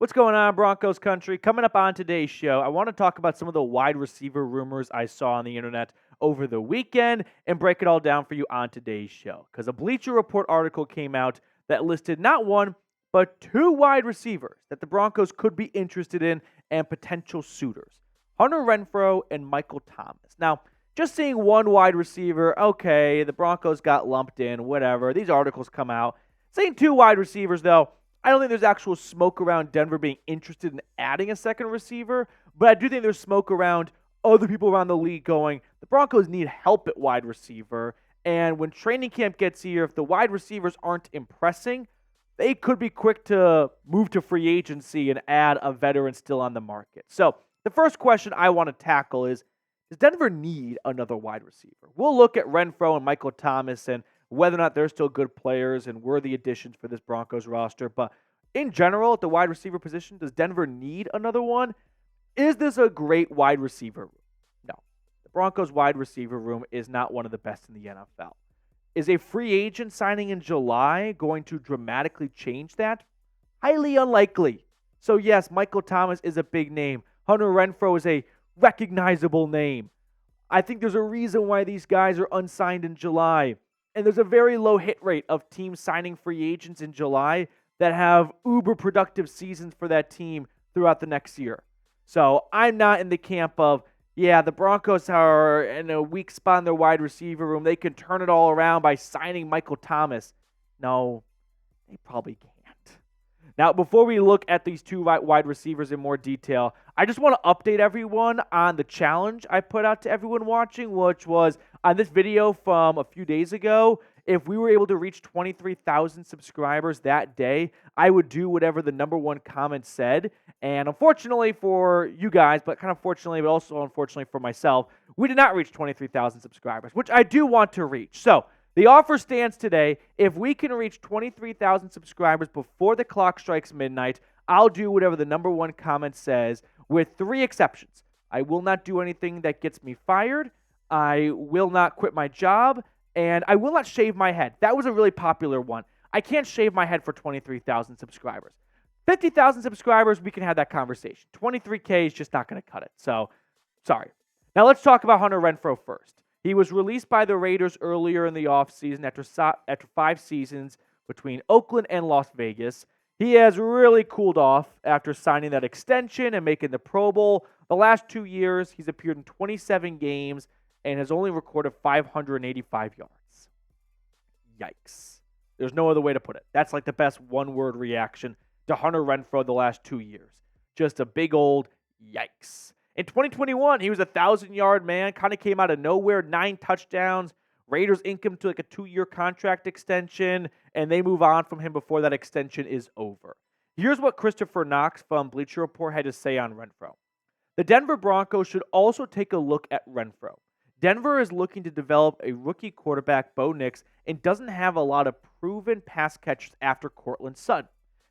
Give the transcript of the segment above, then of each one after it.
What's going on, Broncos country? Coming up on today's show, I want to talk about some of the wide receiver rumors I saw on the internet over the weekend and break it all down for you on today's show. Because a Bleacher Report article came out that listed not one, but two wide receivers that the Broncos could be interested in and potential suitors. Hunter Renfro and Michael Thomas. Now, just seeing one wide receiver, okay, the Broncos got lumped in, whatever. These articles come out. Seeing two wide receivers, though, I don't think there's actual smoke around Denver being interested in adding a second receiver, but I do think there's smoke around other people around the league going, the Broncos need help at wide receiver, and when training camp gets here, if the wide receivers aren't impressing, they could be quick to move to free agency and add a veteran still on the market. So the first question I want to tackle is, does Denver need another wide receiver? We'll look at Renfro and Michael Thomas and whether or not they're still good players and worthy additions for this Broncos roster. But in general, at the wide receiver position, does Denver need another one? Is this a great wide receiver room? No. The Broncos wide receiver room is not one of the best in the NFL. Is a free agent signing in July going to dramatically change that? Highly unlikely. So yes, Michael Thomas is a big name. Hunter Renfro is a recognizable name. I think there's a reason why these guys are unsigned in July. And there's a very low hit rate of teams signing free agents in July that have uber productive seasons for that team throughout the next year. So I'm not in the camp of, yeah, the Broncos are in a weak spot in their wide receiver room. They can turn it all around by signing Michael Thomas. No, they probably can't. Now, before we look at these two wide receivers in more detail, I just want to update everyone on the challenge I put out to everyone watching, which was on this video from a few days ago. If we were able to reach 23,000 subscribers that day, I would do whatever the number one comment said. And unfortunately for you guys, but kind of fortunately, but also unfortunately for myself, we did not reach 23,000 subscribers, which I do want to reach. So the offer stands today. If we can reach 23,000 subscribers before the clock strikes midnight, I'll do whatever the number one comment says, with three exceptions. I will not do anything that gets me fired. I will not quit my job. And I will not shave my head. That was a really popular one. I can't shave my head for 23,000 subscribers. 50,000 subscribers, we can have that conversation. 23K is just not going to cut it. So, sorry. Now let's talk about Hunter Renfro first. He was released by the Raiders earlier in the offseason after 5 seasons between Oakland and Las Vegas. He has really cooled off after signing that extension and making the Pro Bowl. The last 2 years, he's appeared in 27 games and has only recorded 585 yards. Yikes. There's no other way to put it. That's like the best one-word reaction to Hunter Renfro the last 2 years. Just a big old yikes. In 2021, he was a 1,000-yard man, kind of came out of nowhere, 9 touchdowns. Raiders ink him to like a 2-year contract extension, and they move on from him before that extension is over. Here's what Kristopher Knox from Bleacher Report had to say on Renfro. The Denver Broncos should also take a look at Renfro. Denver is looking to develop a rookie quarterback, Bo Nix, and doesn't have a lot of proven pass catchers after Courtland Sutton.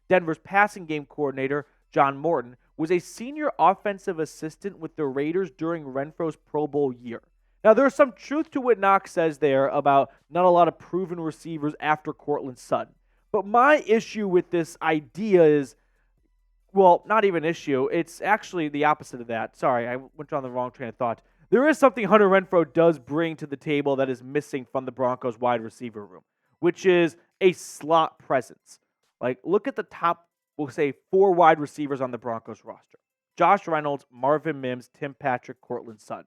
Denver's passing game coordinator, John Morton, was a senior offensive assistant with the Raiders during Renfro's Pro Bowl year. Now, there's some truth to what Knox says there about not a lot of proven receivers after Courtland Sutton. But my issue with this idea is, well, not even issue. It's actually the opposite of that. Sorry, I went on the wrong train of thought. There is something Hunter Renfro does bring to the table that is missing from the Broncos wide receiver room, which is a slot presence. Like, look at the top, we'll say, 4 wide receivers on the Broncos roster. Josh Reynolds, Marvin, Mims, Tim Patrick, Courtland Sutton.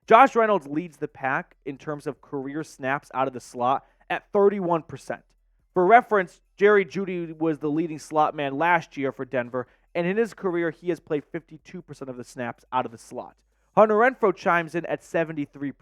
Josh Reynolds leads the pack in terms of career snaps out of the slot at 31%. For reference, Jerry Jeudy was the leading slot man last year for Denver, and in his career, he has played 52% of the snaps out of the slot. Hunter Renfro chimes in at 73%.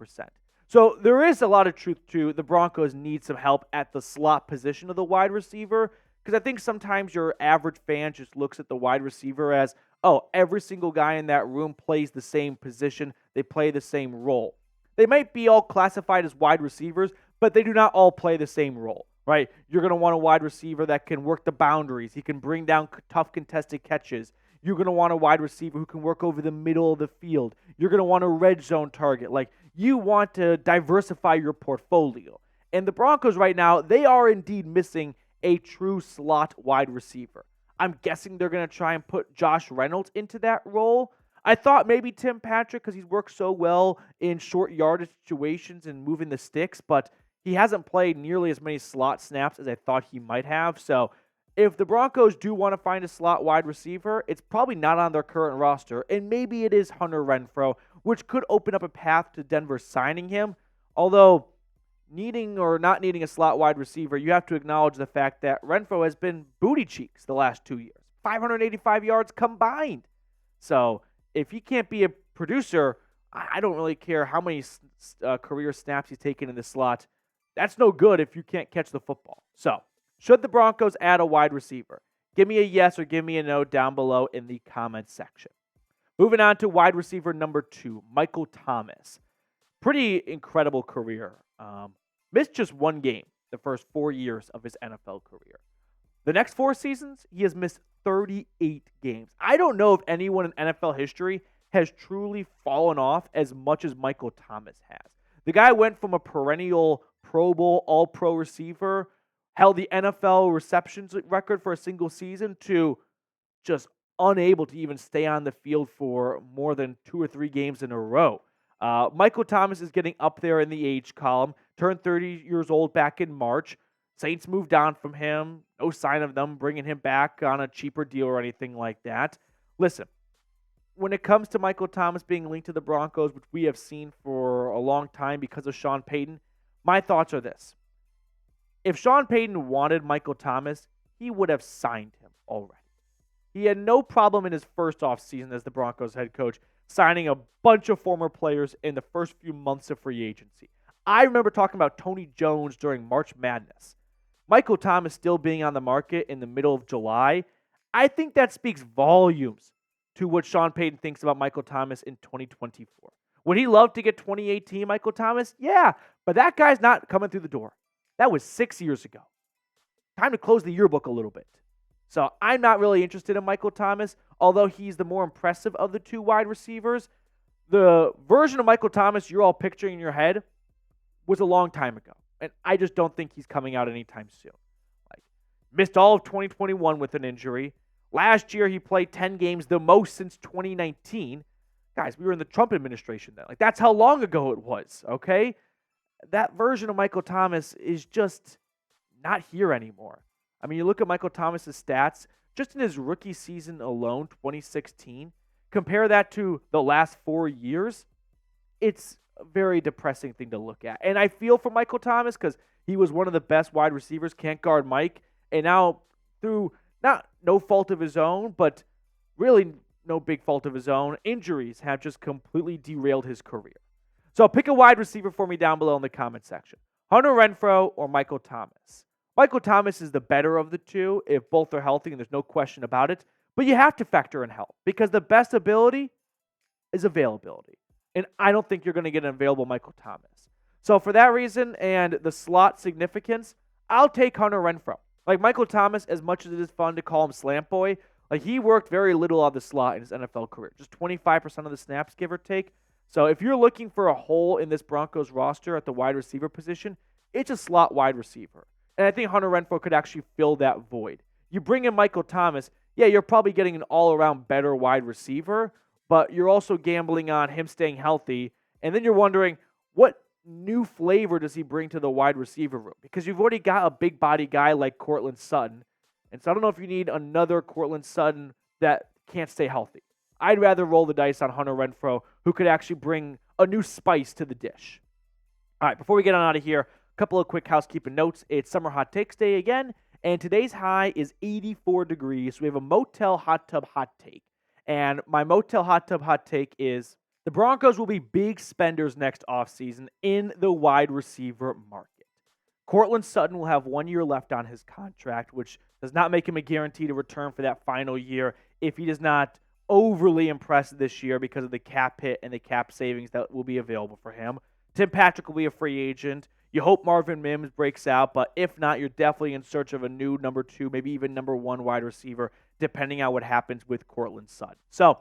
So there is a lot of truth to the Broncos need some help at the slot position of the wide receiver, because I think sometimes your average fan just looks at the wide receiver as, oh, every single guy in that room plays the same position, they play the same role. They might be all classified as wide receivers, but they do not all play the same role, right? You're going to want a wide receiver that can work the boundaries. He can bring down tough contested catches. You're going to want a wide receiver who can work over the middle of the field. You're going to want a red zone target. Like, you want to diversify your portfolio. And the Broncos right now, they are indeed missing a true slot wide receiver. I'm guessing they're going to try and put Josh Reynolds into that role. I thought maybe Tim Patrick because he's worked so well in short yardage situations and moving the sticks, but he hasn't played nearly as many slot snaps as I thought he might have. So if the Broncos do want to find a slot wide receiver, it's probably not on their current roster, and maybe it is Hunter Renfro, which could open up a path to Denver signing him. Although needing or not needing a slot wide receiver, you have to acknowledge the fact that Renfro has been booty cheeks the last 2 years. 585 yards combined. So if he can't be a producer, I don't really care how many career snaps he's taken in the slot. That's no good if you can't catch the football. So should the Broncos add a wide receiver? Give me a yes or give me a no down below in the comments section. Moving on to wide receiver number 2, Michael Thomas. Pretty incredible career. Missed just one game the first 4 years of his NFL career. The next 4 seasons, he has missed 38 games. I don't know if anyone in NFL history has truly fallen off as much as Michael Thomas has. The guy went from a perennial Pro Bowl, All-Pro receiver, held the NFL receptions record for a single season, to just unable to even stay on the field for more than 2 or 3 games in a row. Michael Thomas is getting up there in the age column, turned 30 years old back in March. Saints moved on from him. No sign of them bringing him back on a cheaper deal or anything like that. Listen, when it comes to Michael Thomas being linked to the Broncos, which we have seen for a long time because of Sean Payton, my thoughts are this. If Sean Payton wanted Michael Thomas, he would have signed him already. He had no problem in his first offseason as the Broncos head coach signing a bunch of former players in the first few months of free agency. I remember talking about Tony Jones during March Madness. Michael Thomas still being on the market in the middle of July, I think that speaks volumes to what Sean Payton thinks about Michael Thomas in 2024. Would he love to get 2018 Michael Thomas? Yeah, but that guy's not coming through the door. That was 6 years ago. Time to close the yearbook a little bit. So I'm not really interested in Michael Thomas, although he's the more impressive of the 2 wide receivers. The version of Michael Thomas you're all picturing in your head was a long time ago, and I just don't think he's coming out anytime soon. Missed all of 2021 with an injury. Last year he played 10 games, the most since 2019. Guys, we were in the Trump administration then. That's how long ago it was, okay? That version of Michael Thomas is just not here anymore. I mean, you look at Michael Thomas's stats, just in his rookie season alone, 2016, compare that to the last 4 years, it's a very depressing thing to look at. And I feel for Michael Thomas because he was one of the best wide receivers, can't guard Mike, and now through no fault of his own, but really no big fault of his own, injuries have just completely derailed his career. So pick a wide receiver for me down below in the comment section. Hunter Renfro or Michael Thomas. Michael Thomas is the better of the 2 if both are healthy, and there's no question about it. But you have to factor in health because the best ability is availability. And I don't think you're going to get an available Michael Thomas. So for that reason and the slot significance, I'll take Hunter Renfro. Michael Thomas, as much as it is fun to call him Slant Boy, he worked very little on the slot in his NFL career. Just 25% of the snaps, give or take. So if you're looking for a hole in this Broncos roster at the wide receiver position, it's a slot wide receiver. And I think Hunter Renfro could actually fill that void. You bring in Michael Thomas, yeah, you're probably getting an all-around better wide receiver, but you're also gambling on him staying healthy. And then you're wondering, what new flavor does he bring to the wide receiver room? Because you've already got a big body guy like Courtland Sutton. And so I don't know if you need another Courtland Sutton that can't stay healthy. I'd rather roll the dice on Hunter Renfro, who could actually bring a new spice to the dish. All right, before we get on out of here, a couple of quick housekeeping notes. It's Summer Hot Takes Day again, and today's high is 84 degrees. We have a motel hot tub hot take. And my motel hot tub hot take is the Broncos will be big spenders next offseason in the wide receiver market. Courtland Sutton will have 1 year left on his contract, which does not make him a guarantee to return for that final year if he does not overly impress this year because of the cap hit and the cap savings that will be available for him. Tim Patrick will be a free agent. You hope Marvin Mims breaks out, but if not, you're definitely in search of a new number 2, maybe even number 1 wide receiver, depending on what happens with Courtland Sutton. So,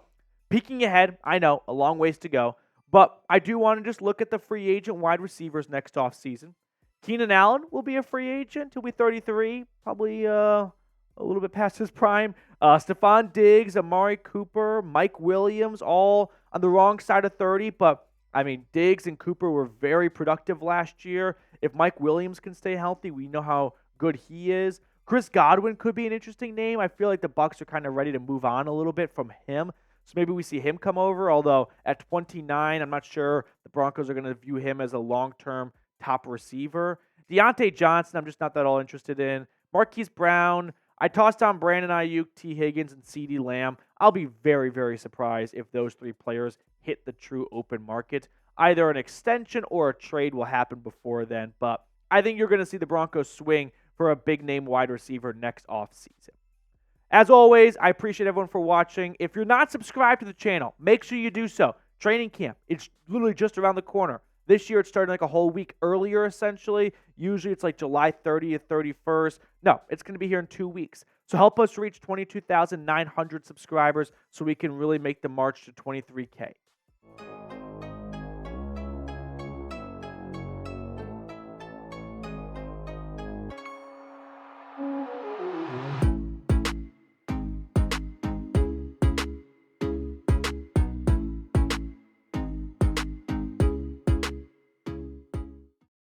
peeking ahead, I know, a long ways to go, but I do want to just look at the free agent wide receivers next offseason. Keenan Allen will be a free agent. He'll be 33, probably a little bit past his prime. Stephon Diggs, Amari Cooper, Mike Williams, all on the wrong side of 30. But, I mean, Diggs and Cooper were very productive last year. If Mike Williams can stay healthy, we know how good he is. Chris Godwin could be an interesting name. I feel like the Bucs are kind of ready to move on a little bit from him. So maybe we see him come over, although at 29, I'm not sure the Broncos are going to view him as a long-term top receiver. Deontay Johnson, I'm just not that all interested in. Marquise Brown, I tossed on Brandon Ayuk, T. Higgins, and CeeDee Lamb. I'll be very, very surprised if those three players hit the true open market. Either an extension or a trade will happen before then, but I think you're going to see the Broncos swing for a big-name wide receiver next offseason. As always, I appreciate everyone for watching. If you're not subscribed to the channel, make sure you do so. Training camp, it's literally just around the corner. This year, it's starting like a whole week earlier, essentially. Usually, it's like July 30th, 31st. No, it's going to be here in 2 weeks. So help us reach 22,900 subscribers so we can really make the march to 23K.